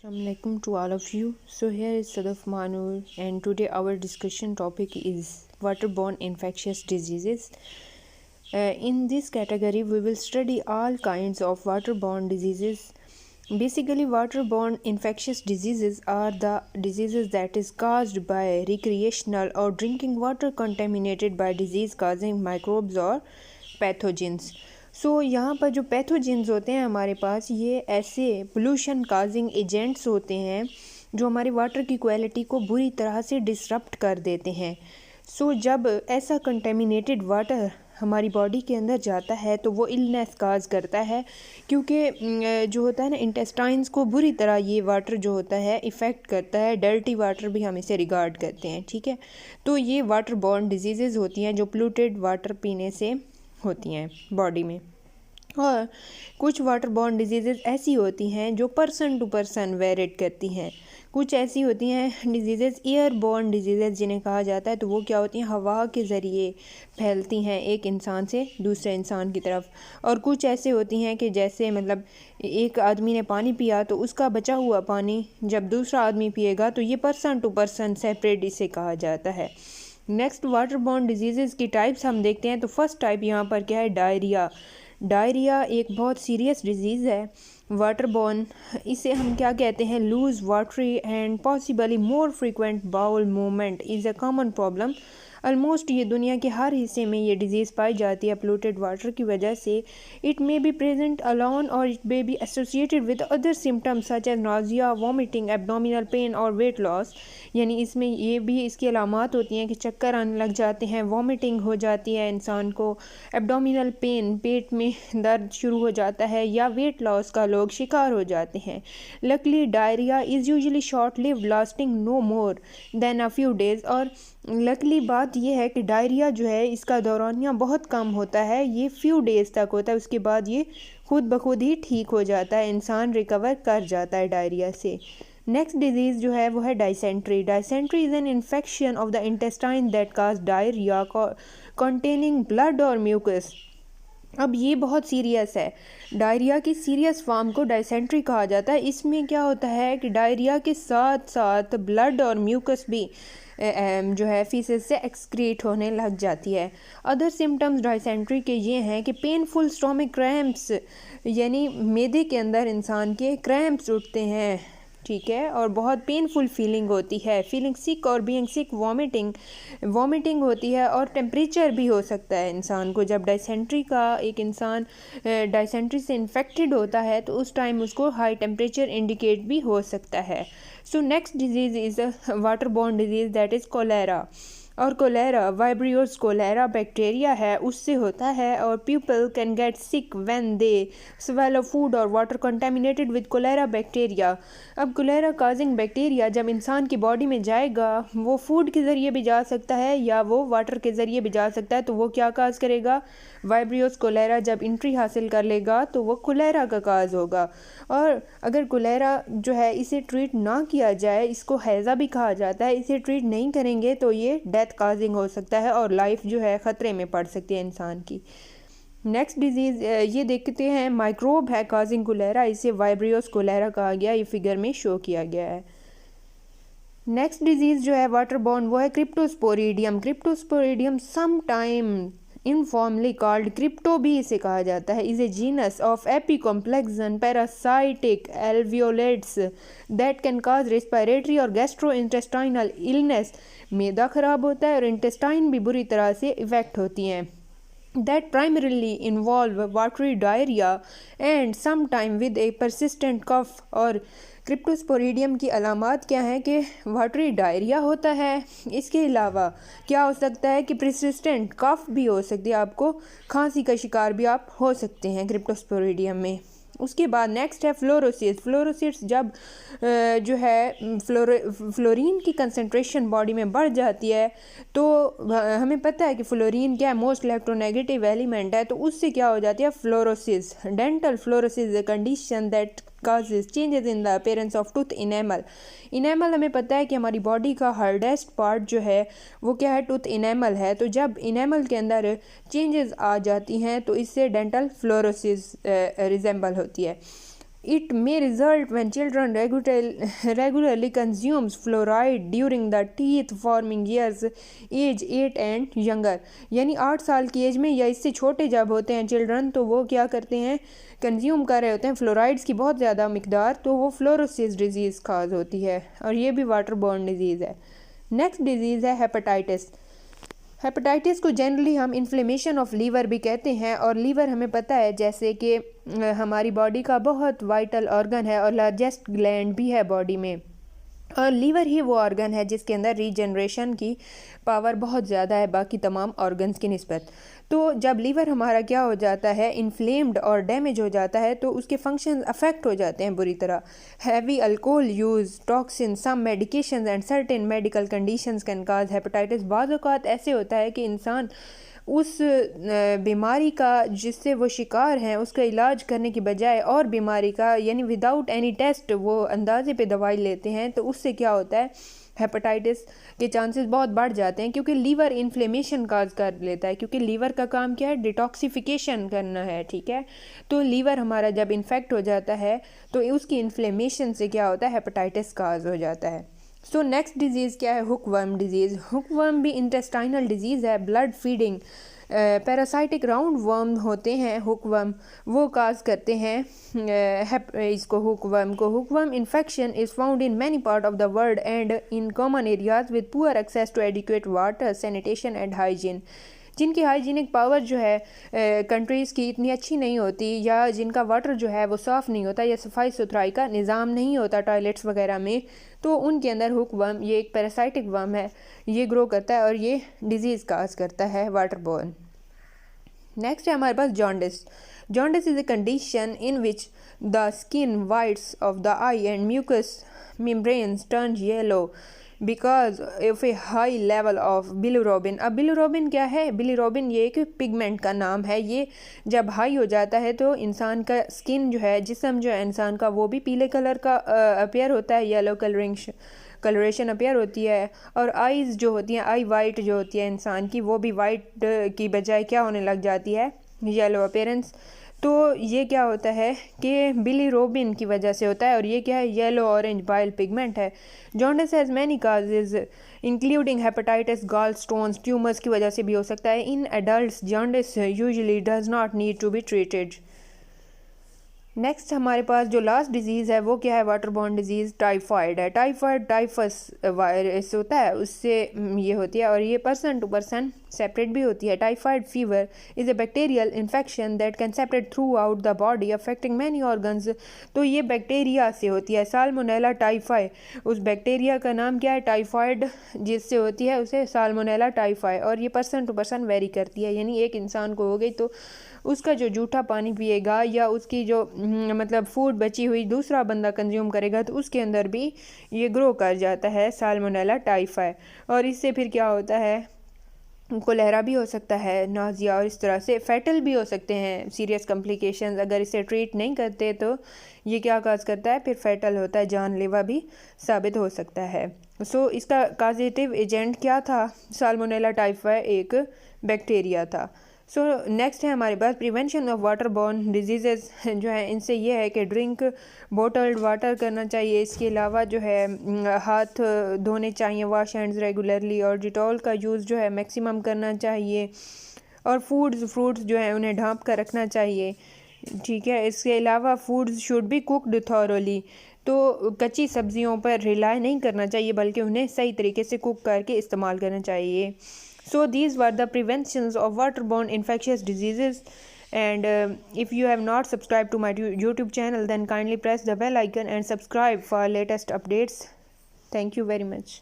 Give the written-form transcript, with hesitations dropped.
Assalamualaikum to all of you. So here is Sadaf Manur and today our discussion topic is waterborne infectious diseases. In this category we will study all kinds of waterborne diseases. Basically waterborne infectious diseases are the diseases that is caused by recreational or drinking water contaminated by disease causing microbes or pathogens. यहाँ पर जो pathogens होते हैं हमारे पास ये ऐसे pollution causing agents होते हैं जो हमारे वाटर की क्वालिटी को बुरी तरह से डिसरप्ट कर देते हैं। जब ऐसा कंटेमिनेटेड वाटर हमारी बॉडी के अंदर जाता है तो वो इलनेस काज करता है, क्योंकि जो होता है ना इंटेस्टाइन्स को बुरी तरह ये वाटर जो होता है इफ़ेक्ट करता है। डर्टी वाटर भी हम इसे रिगार्ड करते हैं, ठीक है। तो ये वाटर बॉर्न डिजीज़ होती हैं जो पोल्यूटेड वाटर पीने से होती हैं बॉडी में। और कुछ वाटर बॉर्न डिजीज़ ऐसी होती हैं जो पर्सन टू पर्सन वेरिएट करती हैं। कुछ ऐसी होती हैं डिजीज़ एयर बॉर्न डिजीज़ जिन्हें कहा जाता है, तो वो क्या होती हैं, हवा के ज़रिए फैलती हैं एक इंसान से दूसरे इंसान की तरफ। और कुछ ऐसे होती हैं कि जैसे मतलब एक आदमी ने पानी पिया तो उसका बचा हुआ पानी जब दूसरा आदमी पिएगा तो ये पर्सन टू पर्सन सेपरेट इसे कहा जाता है। नेक्स्ट वाटर बॉर्न डिजीज़ की टाइप्स हम देखते हैं। तो फर्स्ट टाइप यहाँ पर क्या है, डायरिया। डायरिया एक बहुत सीरियस डिजीज़ है वाटर बॉर्न। इसे हम क्या कहते हैं, loose watery and possibly more frequent bowel movement is a common problem. Almost ये दुनिया के हर हिस्से में ये डिजीज़ पाई जाती है पोल्यूटेड वाटर की वजह से। It may be present alone और it may be associated with other symptoms such as nausea, vomiting, abdominal pain और वेट लॉस। यानी इसमें ये भी इसकी अलामात होती हैं कि चक्कर आने लग जाते हैं, वॉमिटिंग हो जाती है इंसान को, एब्डोमिनल पेन पेट में दर्द शुरू हो जाता है, या वेट लॉस का लोग शिकार हो जाते हैं। Luckily diarrhoea is usually short live lasting no more than a few days. और लकली बात यह है कि डायरिया जो है इसका दौरानिया बहुत कम होता है, ये फ्यू डेज़ तक होता है, उसके बाद ये खुद ब खुद ही ठीक हो जाता है, इंसान रिकवर कर जाता है डायरिया से। नेक्स्ट डिजीज़ जो है वो है dysentery. Dysentery is an infection of the intestine that cause diarrhoea containing blood और म्यूकस। अब ये बहुत सीरियस है, डायरिया की सीरियस फॉर्म को डायसेंट्री कहा जाता है। इसमें क्या होता है कि डायरिया के साथ साथ ब्लड और म्यूकस भी जो है फीसेस से एक्सक्रीट होने लग जाती है। अदर सिम्टम्स डायसेंट्री के ये हैं कि पेनफुल स्टोमिक क्रैम्प्स, यानी मैदे के अंदर इंसान के क्रैम्प्स उठते हैं, ठीक है, और बहुत पेनफुल फीलिंग होती है, फीलिंग सिक और बीइंग सिक, वॉमिटिंग होती है, और टेम्परेचर भी हो सकता है इंसान को। जब डायसेंट्री का एक इंसान डायसेंट्री से इन्फेक्टेड होता है तो उस टाइम उसको हाई टेम्परेचर इंडिकेट भी हो सकता है। So next disease is a water borne disease that is cholera. और कोलेरा वाइब्रियोस कोलेरा बैक्टीरिया है उससे होता है, और people can get sick when they swallow food और water contaminated with cholera bacteria. अब कोलेरा काजिंग बैक्टीरिया जब इंसान की बॉडी में जाएगा वो फूड के ज़रिए भी जा सकता है या वो वाटर के ज़रिए भी जा सकता है, तो वो क्या काज करेगा, वाइब्रियोस कोलेरा जब इंट्री हासिल कर लेगा तो वो कोलेरा का काज होगा। और अगर कोलेरा जो है इसे ट्रीट ना किया जाए, इसको हैज़ा भी कहा जाता है, इसे ट्रीट नहीं करेंगे तो ये डेथ काजिंग हो सकता है और लाइफ जो है ख़तरे में पड़ सकती है इंसान की। नेक्स्ट डिजीज़ ये देखते हैं, माइक्रोब है काजिंग कोलेरा, इसे वाइब्रियोस कोलेरा कहा गया, ये फिगर में शो किया गया है। नेक्स्ट डिजीज़ जो है वाटर बॉर्न वो है cryptosporidium. Cryptosporidium some time informally called crypto भी इसे कहा जाता है, is a genus of apicomplexan parasitic alveolates that can cause respiratory और गैस्ट्रो इंटेस्टाइनल इलनेस। मैदा ख़राब होता है और इंटेस्टाइन भी बुरी तरह से इफ़ेक्ट होती हैं, that primarily involve watery diarrhea and sometime with a persistent cough। और क्रिप्टोस्पोरिडियम की अलामात क्या हैं कि वाटरी डायरिया होता है, इसके अलावा क्या हो सकता है कि परसिस्टेंट कफ भी हो सकती है, आपको खांसी का शिकार भी आप हो सकते हैं क्रिप्टोस्पोरिडियम में। उसके बाद नेक्स्ट है फ्लोरोसिस। फ्लोरोसिस जब जो है फ्लोरीन की कंसंट्रेशन बॉडी में बढ़ जाती है तो हमें पता है कि फ्लोरीन क्या है, मोस्ट इलेक्ट्रोनेगेटिव एलिमेंट है, तो उससे क्या हो जाती है fluorosis. Dental fluorosis is a condition that causes changes in the appearance of tooth enamel। Enamel हमें पता है कि हमारी बॉडी का हार्डेस्ट पार्ट जो है वो क्या है, टूथ इनेमल है। तो जब इनेमल के अंदर चेंजेस आ जाती हैं तो इससे डेंटल फ्लोरोसिस रिजेंबल होती है। It may result when children regularly consumes fluoride during the teeth forming years, age 8 and younger. यानी 8 साल की एज में या इससे छोटे जब होते हैं चिल्ड्रन, तो वो क्या करते हैं, कंज्यूम कर रहे होते हैं फ्लोराइड्स की बहुत ज़्यादा मिकदार, तो वो फ्लोरोसिस डिजीज़ काज होती है और ये भी वाटर बॉर्न डिजीज़ है। नेक्स्ट डिजीज़ है हेपेटाइटिस। हेपेटाइटिस को जनरली हम इन्फ्लेमेशन ऑफ लीवर भी कहते हैं, और लीवर हमें पता है जैसे कि हमारी बॉडी का बहुत वाइटल ऑर्गन है और लार्जेस्ट ग्लैंड भी है बॉडी में, और लीवर ही वो ऑर्गन है जिसके अंदर रीजनरेशन की पावर बहुत ज़्यादा है बाकी तमाम ऑर्गन्स की निस्बत। तो जब लीवर हमारा क्या हो जाता है, इन्फ्लेम्ड और डैमेज हो जाता है, तो उसके फंक्शन अफेक्ट हो जाते हैं बुरी तरह। Heavy alcohol use, toxin, some medications and certain medical conditions can cause hepatitis. बाज़ औक़ात ऐसे होता है कि इंसान उस बीमारी का जिससे वो शिकार हैं उसका इलाज करने की बजाय और बीमारी का यानी विदाउट एनी टेस्ट वो अंदाजे पे दवाई लेते हैं, तो उससे क्या होता है, हेपेटाइटिस के चांसेस बहुत बढ़ जाते हैं, क्योंकि लीवर इन्फ्लेमेशन काज कर लेता है, क्योंकि लीवर का काम क्या है, डिटॉक्सिफिकेशन करना है, ठीक है। तो लीवर हमारा जब इन्फेक्ट हो जाता है तो उसकी इन्फ्लेमेशन से क्या होता है, हेपेटाइटिस काज हो जाता है। सो नेक्स्ट डिजीज़ क्या है, हुकवर्म डिजीज़। हुकवर्म भी इंटेस्टाइनल डिजीज़ है, blood feeding parasitic round worm होते हैं हुकवर्म, वो काज करते हैं इसको हुकवर्म को। Hookworm infection is found in many part of the world and in common areas with poor access to adequate water, sanitation and hygiene. जिनकी hygienic power जो है कंट्रीज़ की इतनी अच्छी नहीं होती, या जिनका वाटर जो है वो साफ़ नहीं होता, या सफाई सुथराई का निज़ाम नहीं होता टॉयलेट्स वगैरह में, तो उनके अंदर हुकवर्म, ये एक पैरासाइटिक वर्म है, ये ग्रो करता है और ये डिजीज़ काज करता है वाटर बोर्न। नेक्स्ट है हमारे पास jaundice. Jaundice is a condition in which the skin whites of the eye and mucous membranes turn yellow because of a high level of bilirubin. अब बिलिरुबिन क्या है, बिलिरुबिन ये एक पिगमेंट का नाम है, ये जब हाई हो जाता है तो इंसान का स्किन जो है, जिस्म जो है इंसान का, वो भी पीले कलर का अपीयर होता है, येलो कलरेशन अपीयर होती है, और आईज़ जो होती हैं, आई वाइट जो होती है इंसान की, वो भी वाइट की बजाय क्या होने लग जाती है, येलो अपीयरेंस। तो ये क्या होता है कि बिलिरुबिन की वजह से होता है, और ये क्या है, येलो ऑरेंज बाइल पिगमेंट है। Jaundice has many causes including hepatitis, gall stones, tumours की वजह से भी हो सकता है। In adults jaundice usually does not need to be treated. Next हमारे पास जो लास्ट डिजीज़ है वो क्या है, वाटर बॉर्न डिजीज़ टाइफाइड है। टाइफाइड टाइफस वायरस होता है, उससे ये होती है, और ये पर्सन टू पर्सन सेपरेट भी होती है। Typhoid fever is a bacterial infection that can separate through out the body affecting many organs. तो ये बैक्टीरिया से होती है, साल्मोनेला टाइफाई, उस बैक्टीरिया का नाम क्या है, टाइफाइड जिससे होती है उसे साल्मोनेला टाइफाई, और ये पर्सन टू पर्सन वेरी करती है। यानी एक इंसान को हो गई तो उसका जो जूठा पानी पिएगा या उसकी जो मतलब फूड बची हुई दूसरा बंदा कंज्यूम करेगा तो उसके अंदर भी ये ग्रो कर जाता है साल्मोनेला टाइफाई, और इससे फिर क्या होता है, कोलेरा भी हो सकता है, नाजिया, और इस तरह से फैटल भी हो सकते हैं सीरियस कॉम्प्लिकेशंस। अगर इसे ट्रीट नहीं करते तो ये क्या काज करता है, फिर फैटल होता है, जानलेवा भी साबित हो सकता है। सो इसका काजेटिव एजेंट क्या था, साल्मोनेला टाइफाई एक बैक्टीरिया था। सो नेक्स्ट है हमारे पास prevention of water borne disease जो है, इनसे ये है कि ड्रिंक बोटल्ड वाटर करना चाहिए। इसके अलावा जो है हाथ धोने चाहिए, वॉश हैंड्स रेगुलरली, और डिटॉल का यूज़ जो है मैक्सिमम करना चाहिए, और फ्रूट्स जो है उन्हें ढाँप कर रखना चाहिए, ठीक है। इसके अलावा foods should be cooked thoroughly, तो कच्ची सब्जियों पर रिलाई नहीं करना चाहिए बल्कि उन्हें सही तरीके से कुक करके इस्तेमाल करना चाहिए। So these were the preventions of waterborne infectious diseases, and if you have not subscribed to my YouTube channel, then kindly press the bell icon and subscribe for latest updates. Thank you very much.